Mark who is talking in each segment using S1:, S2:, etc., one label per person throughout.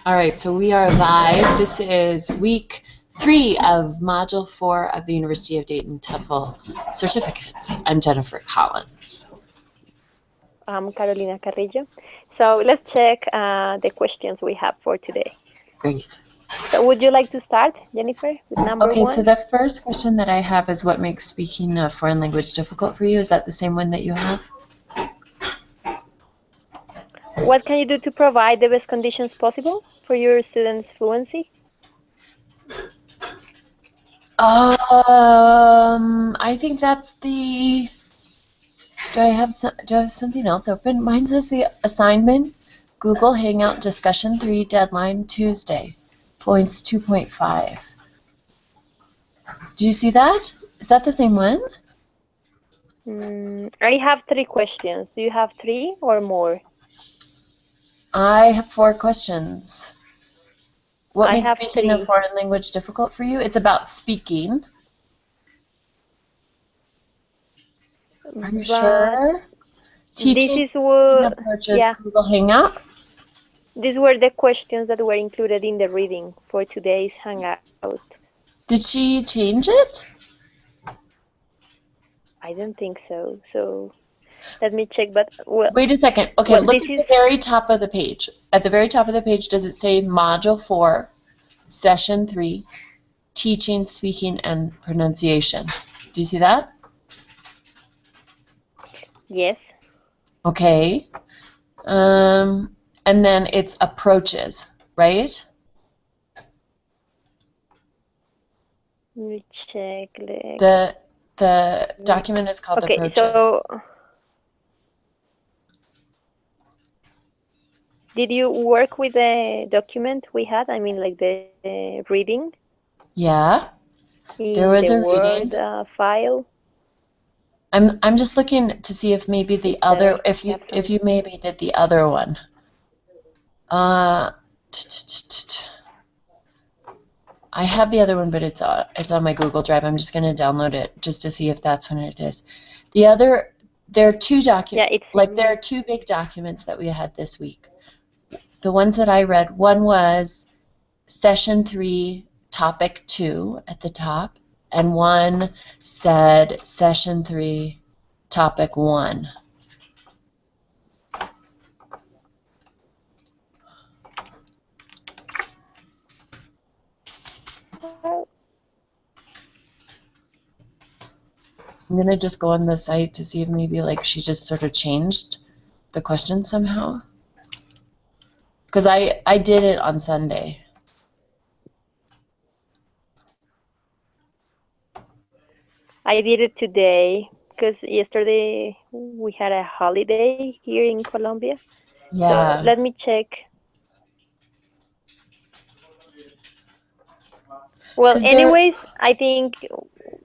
S1: All right, so we are live. This is week 3 of Module 4 of the University of Dayton TEFL certificate. I'm Jennifer Collins.
S2: I'm Carolina Carrillo. So let's check the questions we have for today.
S1: Great.
S2: So would you like to start, Jennifer, with number
S1: Okay,
S2: one?
S1: so the first question that I have is what makes speaking a foreign language difficult for you? Is that the same one that you have?
S2: What can you do to provide the best conditions possible for your students' fluency?
S1: I think that's the... Do I have something else open? Mine says the assignment, Google Hangout Discussion 3, deadline Tuesday, points 2.5. Do you see that? Is that the same one?
S2: I have 3 questions. Do you have 3 or more?
S1: I have 4 questions. What
S2: I
S1: makes
S2: have
S1: speaking a
S2: 3.
S1: foreign language difficult for you? It's about speaking. Are you sure? Teaching
S2: This is what,
S1: approaches
S2: yeah,
S1: Google Hangout?
S2: these were the questions that were included in the reading for today's Hangout.
S1: Did she change it?
S2: I don't think so. So let me check. But well,
S1: Wait a second. Okay,
S2: well,
S1: look
S2: this
S1: at
S2: is
S1: the very top of the page. At the very top of the page, does it say Module 4, Session 3, Teaching, Speaking, and Pronunciation? Do you see that?
S2: yes.
S1: Okay. And then it's approaches, right?
S2: Let me check.
S1: The document is called
S2: Okay,
S1: approaches.
S2: so did you work with the document we had? I mean, like the reading
S1: Yeah, there
S2: in
S1: was
S2: the
S1: a
S2: Word
S1: reading.
S2: file?
S1: I'm just looking to see if maybe the
S2: It's
S1: other,
S2: there.
S1: if you maybe did the other one. I have the other one, but it's on my Google Drive. I'm just going to download it just to see if that's when it is. The other, there are 2 documents.
S2: Yeah, it's
S1: like there are 2 big documents that we had this week. The ones that I read, one was Session 3, Topic 2 at the top, and one said Session 3, Topic 1. I'm going to just go on the site to see if maybe like she just sort of changed the question somehow. Because I did it on Sunday.
S2: I did it today because yesterday we had a holiday here in Colombia.
S1: Yeah.
S2: So let me check. Well, anyways, I think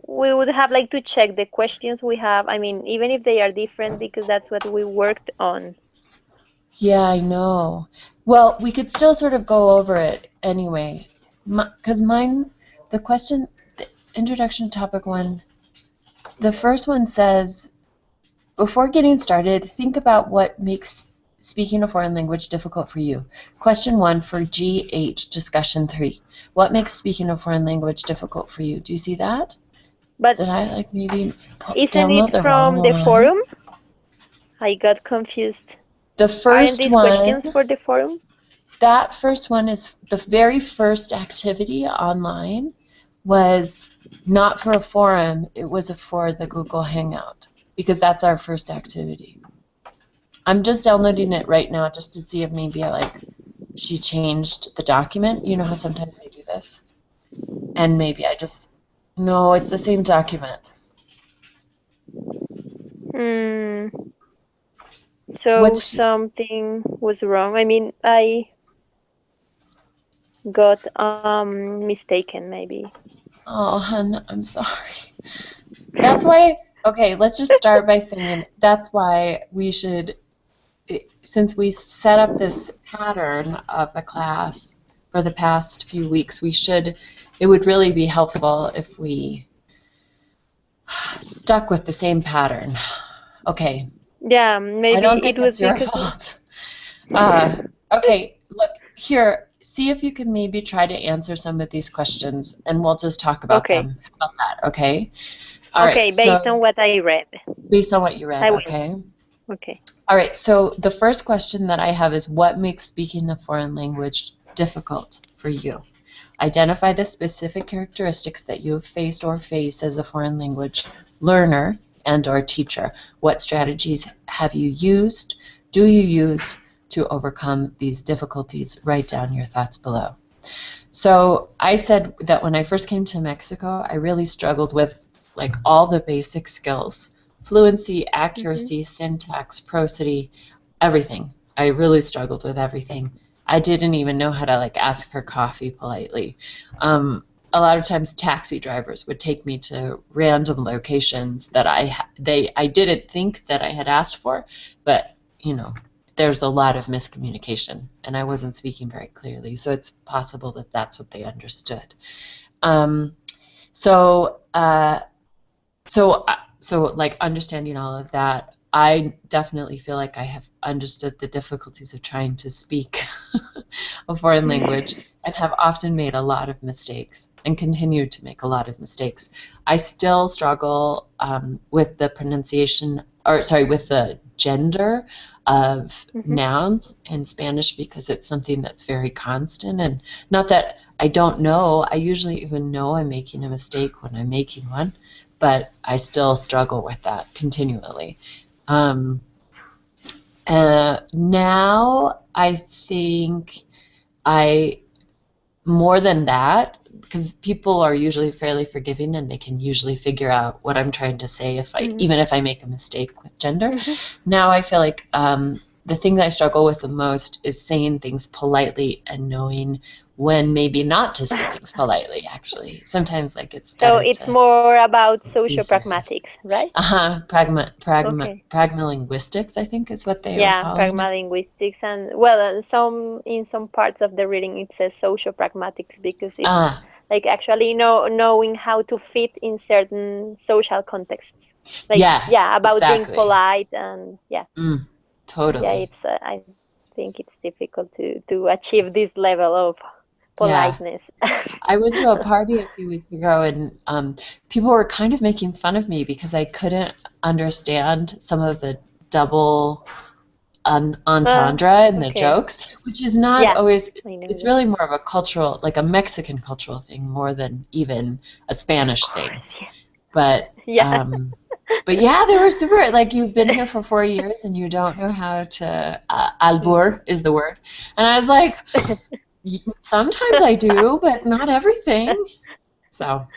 S2: we would have like to check the questions we have. I mean, even if they are different, because that's what we worked on.
S1: Yeah, I know. Well, we could still sort of go over it anyway. Because mine, the question, the introduction to topic 1, the first one says, before getting started, think about what makes speaking a foreign language difficult for you. Question 1 for GH discussion 3. What makes speaking a foreign language difficult for you? Do you see that?
S2: But
S1: did I like maybe
S2: isn't
S1: download
S2: it
S1: the wrong
S2: from the
S1: one?
S2: forum? I got confused.
S1: The
S2: Aren't
S1: first
S2: these
S1: one,
S2: questions for the forum?
S1: that first one is the very first activity online was not for a forum, it was for the Google Hangout, because that's our first activity. I'm just downloading it right now just to see if maybe she changed the document. You know how sometimes I do this? And maybe I just, no, it's the same document.
S2: So something was wrong. I mean, I got mistaken maybe.
S1: Oh, hun, I'm sorry. That's why, okay, let's just start by saying that's why we should, since we set up this pattern of the class for the past few weeks, it would really be helpful if we stuck with the same pattern. Okay.
S2: Yeah, maybe
S1: I don't think
S2: it was
S1: it's your
S2: because
S1: fault. Okay, look, here, see if you can maybe try to answer some of these questions, and we'll just talk about
S2: Okay.
S1: them. How about that? Okay. All right.
S2: Okay, based on
S1: So
S2: what I read.
S1: based on what you read,
S2: I will.
S1: okay.
S2: Okay.
S1: All right. So the first question that I have is, what makes speaking a foreign language difficult for you? Identify the specific characteristics that you have faced or face as a foreign language learner and or teacher. What strategies have you used, do you use to overcome these difficulties? Write down your thoughts below. So I said that when I first came to Mexico, I really struggled with like all the basic skills: fluency, accuracy, syntax, prosody, everything. I really struggled with everything. I didn't even know how to like ask for coffee politely. A lot of times taxi drivers would take me to random locations that I didn't think that I had asked for, but you know, there's a lot of miscommunication, and I wasn't speaking very clearly, so it's possible that that's what they understood. Um, so, like understanding all of that, I definitely feel like I have understood the difficulties of trying to speak a foreign language and have often made a lot of mistakes and continue to make a lot of mistakes. I still struggle with the pronunciation, or sorry, with the gender of nouns in Spanish, because it's something that's very constant, and not that I don't know. I usually even know I'm making a mistake when I'm making one, but I still struggle with that continually. Now I think more than that, because people are usually fairly forgiving and they can usually figure out what I'm trying to say even if I make a mistake with gender. Now I feel like the thing that I struggle with the most is saying things politely and knowing when maybe not to say things politely, actually. Sometimes like it's
S2: So
S1: better
S2: it's
S1: to
S2: more about
S1: be serious.
S2: socio-pragmatics, right? Okay.
S1: Pragmalinguistics, I think is what they were
S2: Yeah,
S1: calling it.
S2: pragmalinguistics, and well, some in some parts of the reading it says socio-pragmatics because it's
S1: Ah,
S2: like actually knowing how to fit in certain social contexts. Like
S1: yeah,
S2: yeah, about being
S1: exactly.
S2: polite and yeah, yeah.
S1: Totally.
S2: It's I think it's difficult to achieve this level of
S1: Yeah.
S2: politeness.
S1: I went to a party a few weeks ago, and people were kind of making fun of me because I couldn't understand some of the double entendre in the
S2: Okay.
S1: jokes, which is not
S2: Yeah,
S1: always,
S2: I know.
S1: it's
S2: Yeah.
S1: really more of a cultural, like a Mexican cultural thing more than even a
S2: Of
S1: Spanish thing.
S2: course.
S1: But
S2: Yeah.
S1: yeah, they were super, like, you've been here for 4 years and you don't know how to, albur is the word. And I was like, sometimes I do, but not everything. So,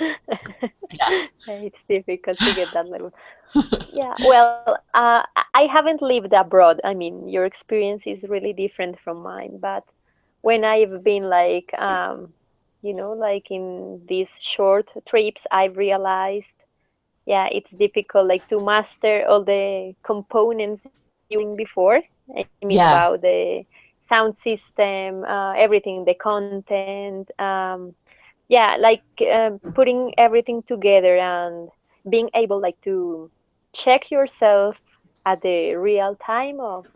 S1: yeah.
S2: It's difficult to get that level. Yeah, well, I haven't lived abroad. I mean, your experience is really different from mine, but when I've been like, like in these short trips, I've realized, yeah, it's difficult like to master all the components you were saying before. I mean,
S1: Yeah.
S2: about the sound system, everything, the content, yeah, like putting everything together and being able like to check yourself at the real time of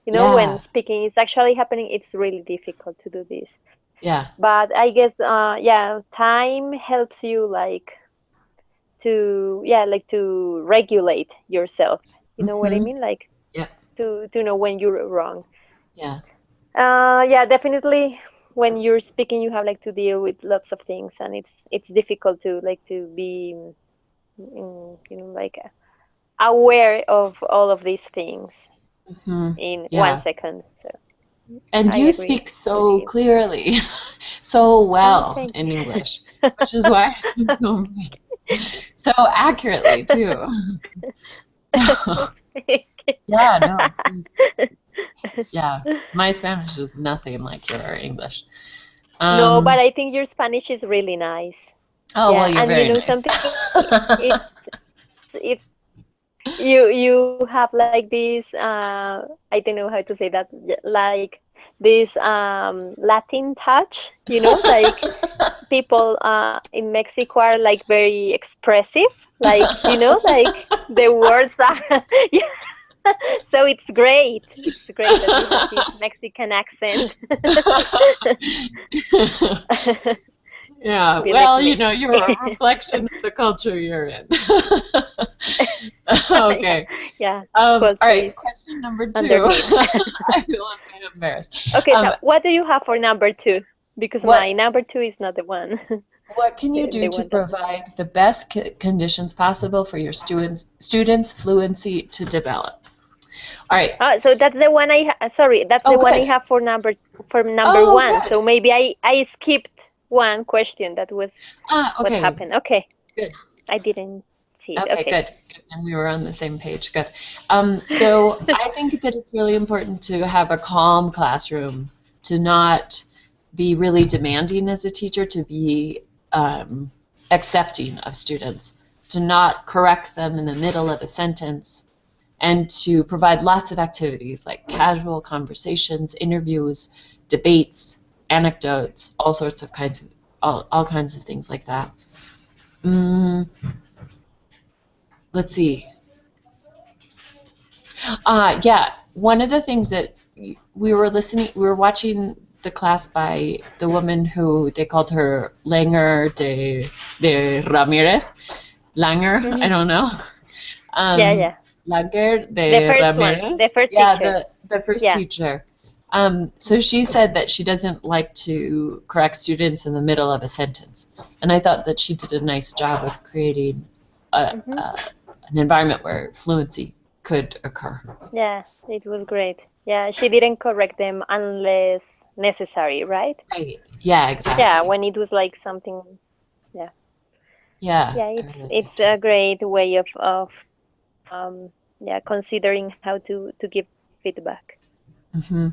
S2: when
S1: Yeah.
S2: speaking is actually happening. It's really difficult to do this,
S1: Yeah.
S2: but I guess yeah, time helps you like to yeah, like to regulate yourself, you know what I
S1: Mm-hmm.
S2: mean, like
S1: Yeah.
S2: to know when you're wrong.
S1: Yeah.
S2: Yeah, definitely. When you're speaking, you have like to deal with lots of things, and it's difficult to like to be, like aware of all of these things
S1: Mm-hmm.
S2: in one
S1: Yeah.
S2: second. So
S1: And
S2: I
S1: you
S2: agree
S1: speak
S2: with
S1: so
S2: you.
S1: clearly, so
S2: Oh,
S1: well
S2: thank
S1: in
S2: you.
S1: English, which is why so accurately too. So,
S2: Thank
S1: yeah, no.
S2: you.
S1: Yeah. My Spanish is nothing like your English.
S2: No, but
S1: Um,
S2: I think your Spanish is really nice.
S1: oh, well,
S2: Yeah,
S1: you're
S2: and
S1: very nice.
S2: something, it's you have like this I don't know how to say that, like this Latin touch, like people in Mexico are like very expressive, like like the words are yeah, So it's great. It's great that you have this Mexican accent.
S1: Yeah,
S2: Believe
S1: well,
S2: me.
S1: you're a reflection of the culture you're in.
S2: Yeah,
S1: Okay.
S2: yeah.
S1: All
S2: Culture
S1: right,
S2: is
S1: question number two.
S2: underneath.
S1: I feel a bit embarrassed.
S2: Okay, so what do you have for number two? Because
S1: What
S2: my number two is not the one,
S1: what can you
S2: the
S1: do to
S2: one that's.
S1: provide the best conditions possible for your students fluency to develop? All right.
S2: Oh, so that's the one sorry, that's
S1: Oh,
S2: the one I
S1: good.
S2: have for number
S1: Oh,
S2: one.
S1: good.
S2: So maybe I skipped one question. That was
S1: Ah,
S2: what
S1: okay.
S2: happened. Okay,
S1: Good.
S2: I didn't see it.
S1: Okay,
S2: Okay.
S1: good. Good. And we were on the same page. Good. So I think that it's really important to have a calm classroom, to not be really demanding as a teacher, to be accepting of students, to not correct them in the middle of a sentence, and to provide lots of activities like casual conversations, interviews, debates, anecdotes, all sorts of kinds of all kinds of things like that. Mm, let's see. Yeah, one of the things that we were watching the class by the woman who they called her Langer de Ramirez. Langer, I
S2: Hmm.
S1: don't know.
S2: Yeah,
S1: Um,
S2: yeah.
S1: Langer
S2: The
S1: de
S2: first one, the
S1: Ramirez.
S2: first
S1: Yeah,
S2: teacher.
S1: the first
S2: Yeah.
S1: teacher. So she said that she doesn't like to correct students in the middle of a sentence, and I thought that she did a nice job of creating a,
S2: Hmm.
S1: a, an environment where fluency could occur.
S2: Yeah, it was great. Yeah, she didn't correct them unless necessary, right?
S1: Right. Yeah,
S2: Yeah,
S1: exactly.
S2: when it was like something. Yeah,
S1: Yeah,
S2: yeah.
S1: I
S2: It's
S1: really
S2: it's
S1: liked her.
S2: a great way of yeah, considering how to give feedback.
S1: Hmm.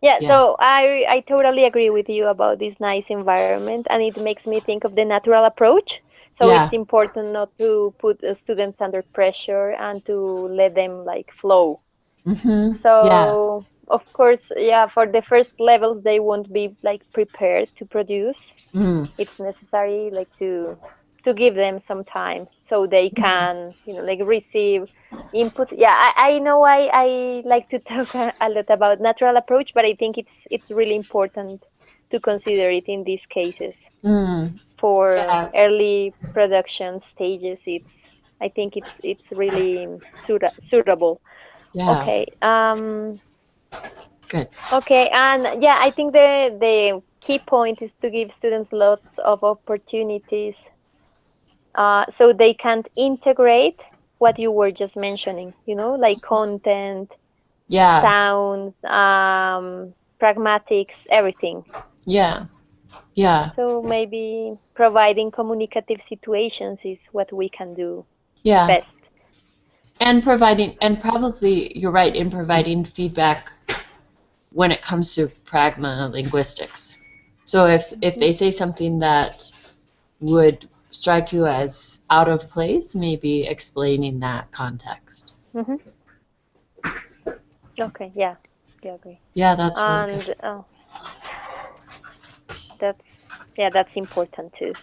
S2: Yeah,
S1: Yeah.
S2: so I totally agree with you about this nice environment, and it makes me think of the natural approach. So it's
S1: Yeah.
S2: important not to put the students under pressure and to let them like flow.
S1: Hmm. Yeah.
S2: So of course, yeah, for the first levels they won't be like prepared to produce.
S1: Mm.
S2: It's necessary like to give them some time so they can like receive input. Yeah, I know I like to talk a lot about natural approach, but I think it's really important to consider it in these cases
S1: Mm.
S2: for
S1: Yeah.
S2: early production stages. I think it's really suitable.
S1: Yeah.
S2: Okay.
S1: Good.
S2: Okay, and yeah, I think the key point is to give students lots of opportunities so they can integrate what you were just mentioning, like content,
S1: Yeah.
S2: sounds, pragmatics, everything.
S1: Yeah. Yeah.
S2: So maybe providing communicative situations is what we can do
S1: Yeah.
S2: best.
S1: And probably you're right in providing feedback when it comes to pragma linguistics. So if
S2: Hmm.
S1: they say something that would strike you as out of place, maybe explaining that context.
S2: Hmm. Okay, yeah, yeah, agree.
S1: Yeah, that's really good.
S2: And that's yeah, that's important too.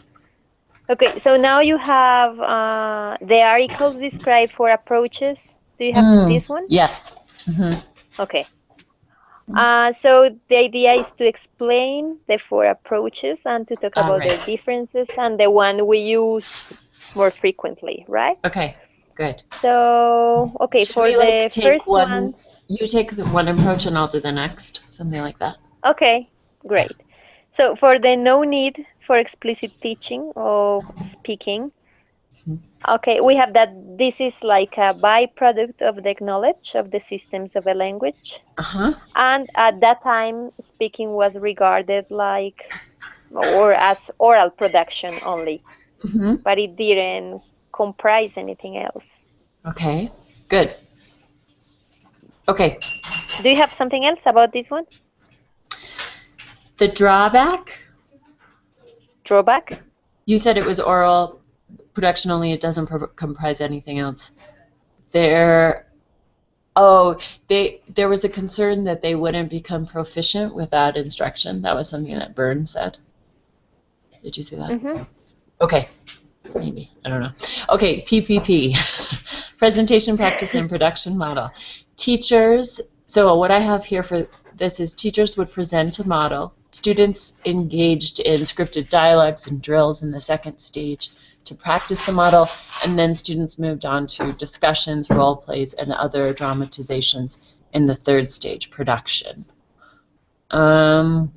S2: Okay, so now you have the articles described for approaches. Do you have this one?
S1: Yes. Hmm.
S2: Okay. So the idea is to explain the four approaches and to talk
S1: All
S2: about
S1: right.
S2: their differences and the one we use more frequently, right?
S1: Okay. Good.
S2: So, okay,
S1: Should
S2: for
S1: we like
S2: the
S1: take
S2: first
S1: one?
S2: one,
S1: You take the one approach and I'll do the next, something like that.
S2: okay,
S1: Yeah.
S2: great. So for the no need for explicit teaching or speaking, okay, we have that this is like a byproduct of the knowledge of the systems of a language.
S1: Uh-huh.
S2: And at that time, speaking was regarded like or as oral production only,
S1: Hmm.
S2: but it didn't comprise anything else.
S1: Okay. Good. Okay.
S2: Do you have something else about this one?
S1: The drawback,
S2: Drawback?
S1: you said it was oral production only, it doesn't comprise anything else. There, oh, there was a concern that they wouldn't become proficient without instruction. That was something that Burns said. Did you see that?
S2: Mm-hmm.
S1: Okay, maybe. I don't know. Okay, PPP. Presentation, practice, and production model. Teachers, so what I have here for this is teachers would present a model. Students engaged in scripted dialogues and drills in the second stage to practice the model, and then students moved on to discussions, role plays, and other dramatizations in the third stage, production. But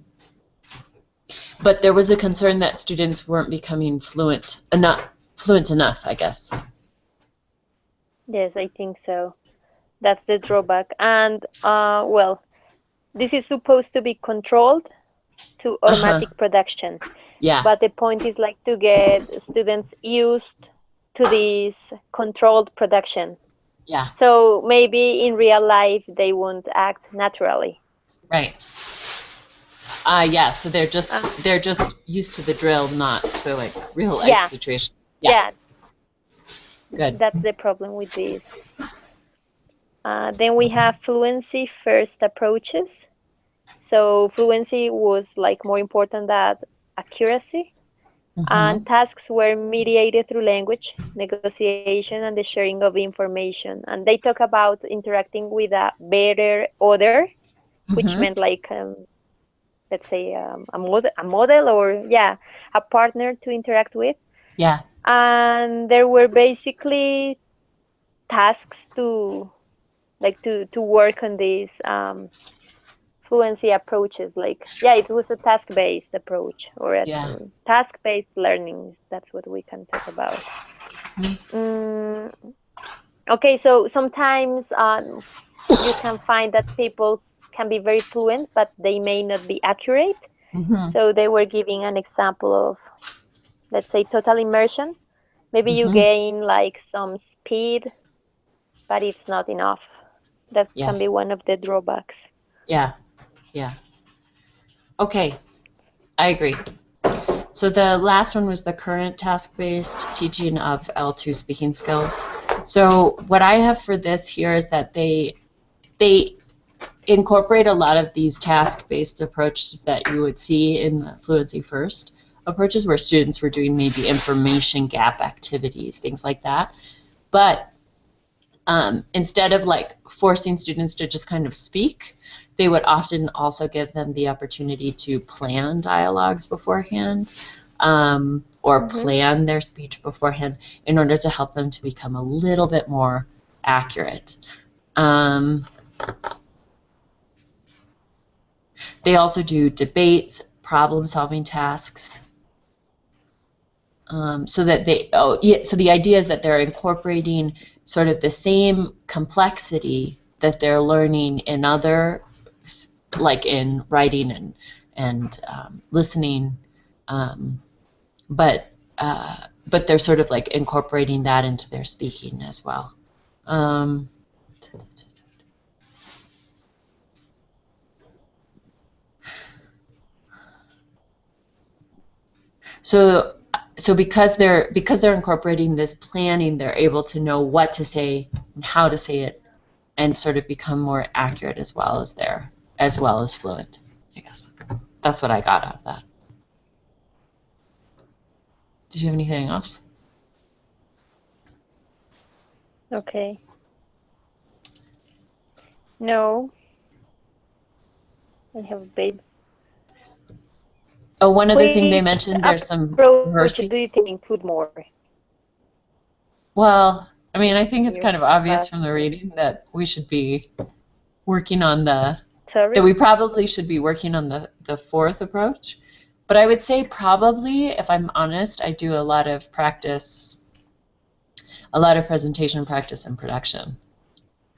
S1: there was a concern that students weren't becoming fluent enough, I guess.
S2: Yes, I think so. That's the drawback. And well, this is supposed to be controlled to automatic production.
S1: Yeah.
S2: But the point is like to get students used to this controlled production.
S1: Yeah.
S2: So maybe in real life they won't act naturally.
S1: Right. Yeah, so they're just used to the drill, not to like real life situation.
S2: Yeah.
S1: Good.
S2: That's the problem with this. Then we have fluency first approaches. So fluency was like more important than accuracy. And tasks were mediated through language, negotiation, and the sharing of information. And they talk about interacting with a better other, which meant like, let's say, a model or, a partner to interact with.
S1: Yeah.
S2: And there were basically tasks to work on these fluency approaches. Like, it was a task-based approach or a task-based learning. That's what we can talk about. Okay, so sometimes you can find that people can be very fluent, but they may not be accurate. So they were giving an example of, let's say, total immersion. Maybe you gain like some speed, but it's not enough. That can be one of the drawbacks.
S1: Yeah. Okay, I agree. So the last one was the current task-based teaching of L2 speaking skills. So what I have for this here is that they incorporate a lot of these task-based approaches that you would see in the fluency first approaches, where students were doing maybe information gap activities, things like that. But instead of like forcing students to just kind of speak, they would often also give them the opportunity to plan dialogues beforehand, or plan their speech beforehand in order to help them to become a little bit more accurate. They also do debates, problem-solving tasks, so that so the idea is that they're incorporating sort of the same complexity that they're learning in other, like in writing and listening, but they're sort of like incorporating that into their speaking as well. So because they're incorporating this planning, they're able to know what to say and how to say it, and sort of become more accurate as well as fluent. I guess that's what I got out of that. Did you have anything else?
S2: Okay. No. I have babe.
S1: Oh, one other thing they mentioned, there's some rehearsing.
S2: Do you think include more?
S1: Well, I mean, I think it's kind of obvious from the reading that we should be working on that we probably should be working on the fourth approach. But I would say probably, if I'm honest, I do a lot of presentation practice and production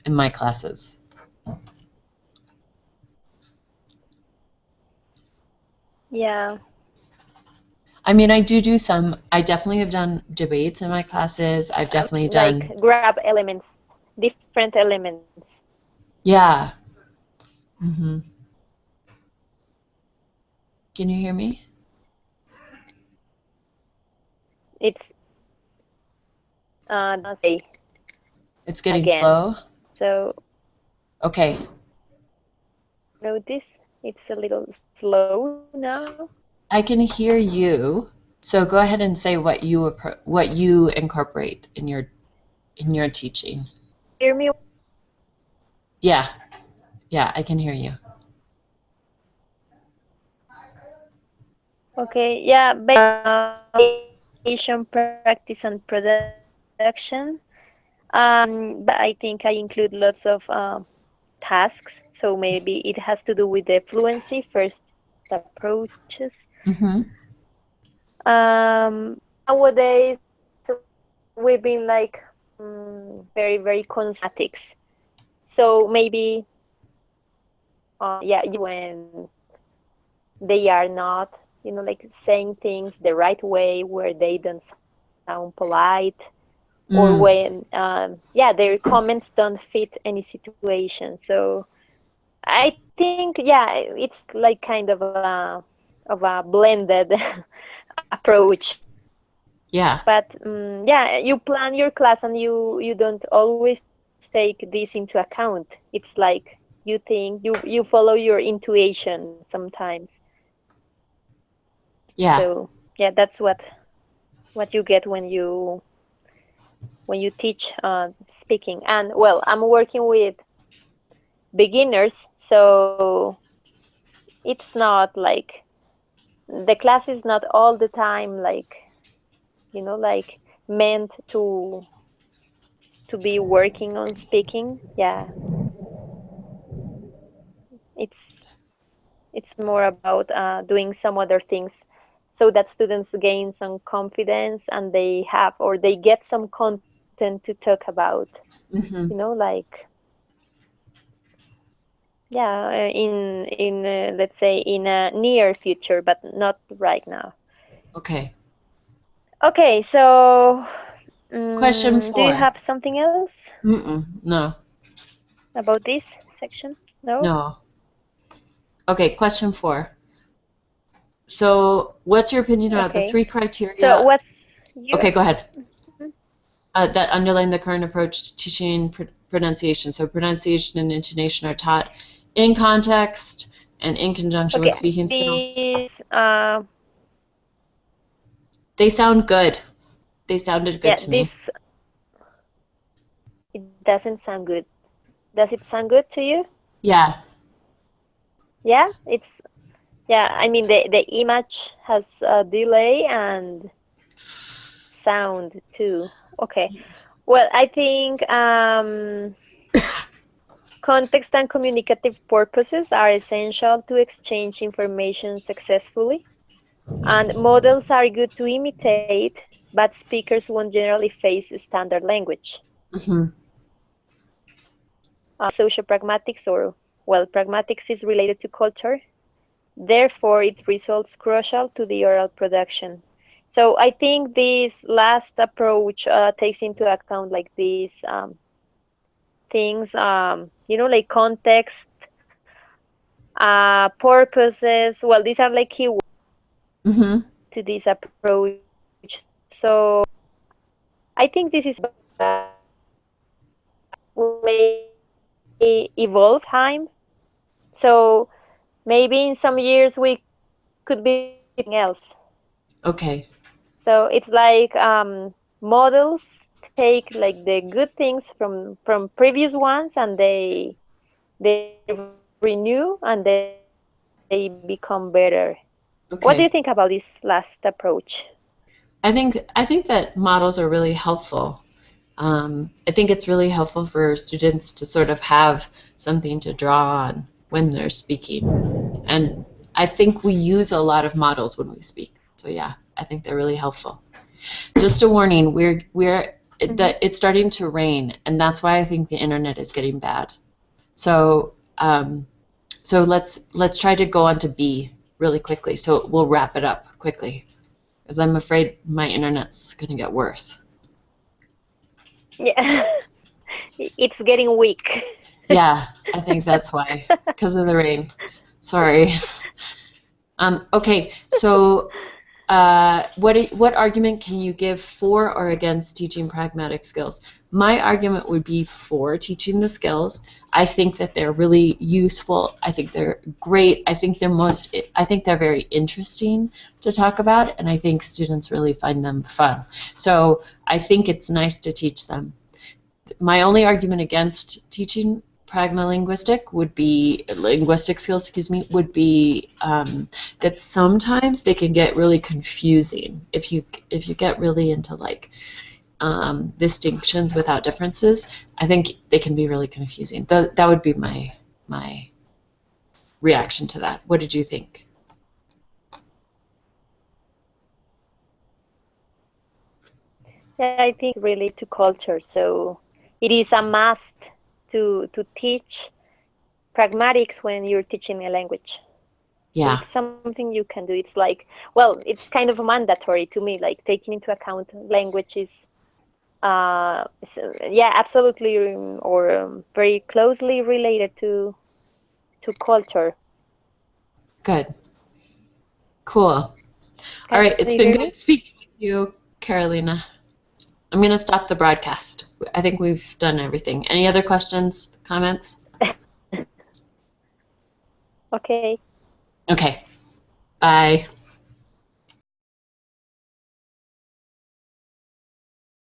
S1: in my classes.
S2: Yeah.
S1: I mean, I definitely have done debates in my classes. I've definitely done...
S2: Like grab elements, different elements.
S1: Yeah. Can you hear me?
S2: It's
S1: it's getting slow.
S2: So
S1: okay.
S2: Notice it's a little slow now.
S1: I can hear you. So go ahead and say what you incorporate in your in your teaching?
S2: Hear me?
S1: Yeah, yeah, I can hear you.
S2: Okay, yeah, based on practice and production. But I think I include lots of tasks, so maybe it has to do with the fluency, first approaches.
S1: Mm-hmm.
S2: Nowadays, we've been like very, very consumatics. So maybe, yeah, when they are not, like saying things the right way where they don't sound polite, or
S1: Mm.
S2: when, yeah, their comments don't fit any situation. So I think, yeah, it's like kind of a blended approach.
S1: Yeah,
S2: But yeah, you plan your class and you don't always take this into account. It's like you think you follow your intuition sometimes.
S1: yeah.
S2: So yeah, that's what you get when you teach speaking. And well, I'm working with beginners, so it's not like the class is not all the time like like meant to be working on speaking. Yeah, it's it's more about doing some other things so that students gain some confidence and they have or they get some content to talk about.
S1: Mm-hmm.
S2: Like yeah, in let's say in a near future, but not right now.
S1: Okay.
S2: Okay, so
S1: Question
S2: do you
S1: 4.
S2: have something else
S1: Mm-mm. No,
S2: about this section? No?
S1: no. Okay, question 4. So, what's your opinion about the
S2: Okay.
S1: 3
S2: So
S1: criteria?
S2: what's your
S1: Okay, go ahead.
S2: Mhm.
S1: That underline the current approach to teaching pronunciation. So, pronunciation and intonation are taught in context and in conjunction with
S2: Okay,
S1: speaking skills.
S2: this
S1: They sound good. They sounded good
S2: yeah,
S1: to me.
S2: this it doesn't sound good. Does it sound good to you?
S1: Yeah.
S2: Yeah, it's yeah, I mean the image has a delay and sound too. Okay. Well, I think context and communicative purposes are essential to exchange information successfully, and models are good to imitate, but speakers won't generally face standard language.
S1: Mm-hmm.
S2: Social pragmatics, or well, pragmatics is related to culture, therefore it results crucial to the oral production. So I think this last approach takes into account like these things, like context, purposes. Well, these are like keywords
S1: Mm-hmm.
S2: to this approach. So I think this is may evolve time. So maybe in some years we could be something else.
S1: Okay.
S2: So it's like models take like the good things from previous ones and they renew and they become better. What do you think about this
S1: Okay.
S2: last approach?
S1: I think that models are really helpful. I think it's really helpful for students to sort of have something to draw on when they're speaking. And I think we use a lot of models when we speak. So yeah, I think they're really helpful. Just a warning,
S2: Hmm.
S1: it's starting to rain, and that's why I think the internet is getting bad. So let's try to go on to B really quickly. So we'll wrap it up quickly, because I'm afraid my internet's going to get worse.
S2: Yeah, it's getting weak.
S1: Yeah, I think that's why, because of the rain. Sorry. Okay, so what argument can you give for or against teaching pragmatic skills? My argument would be for teaching the skills. I think that they're really useful. I think they're great. I think they're very interesting to talk about, and I think students really find them fun. So I think it's nice to teach them. my only argument against teaching pragmalinguistic would be linguistic skills, excuse me, would be that sometimes they can get really confusing if you get really into like distinctions without differences. I think they can be really confusing. That would be my reaction to that. What did you think?
S2: Yeah, I think really to culture. So it is a must to teach pragmatics when you're teaching a language. So
S1: Yeah.
S2: it's something you can do. It's like, well, it's kind of mandatory to me, like taking into account language is, yeah, absolutely, or very closely related to culture.
S1: Good. Cool. All
S2: Can
S1: right. It's
S2: you
S1: been
S2: hear me?
S1: good speaking with you, Carolina. I'm going to stop the broadcast. I think we've done everything. Any other questions, comments?
S2: Okay.
S1: Okay. Bye.